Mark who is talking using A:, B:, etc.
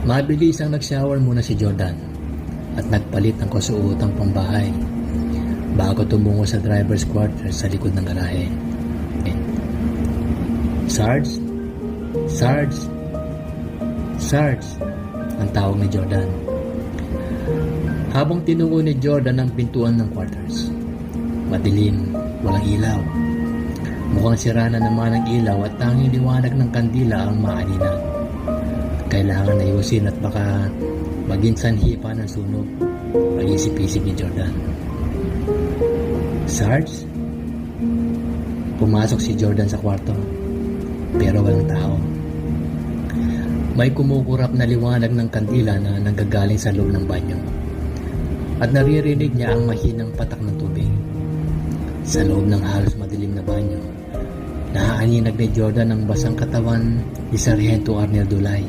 A: Mabilis ang nag-shower muna si Jordan at nagpalit ng kasuotang pambahay bago tumungo sa driver's quarters sa likod ng garahe. Sarge? Sarge? Sarge? Ang tawag ni Jordan. Habang tinungo ni Jordan ang pintuan ng quarters. Madilim, walang ilaw. Mukhang sira na naman ang ilaw at tanging liwanag ng kandila ang maaninag. Kailangan ayusin at baka maging sanhi pa ng sunog. Pag-isip-isip ni Jordan. Sarge? Pumasok si Jordan sa kwarto, pero walang tao. May kumukurap na liwanag ng kandila na nanggagaling sa loob ng banyo. At naririnig niya ang mahinang patak ng tubig. Sa loob ng halos madilim na banyo, naaaninag ni Jordan ang basang katawan ni Sargento Arnel Dulay.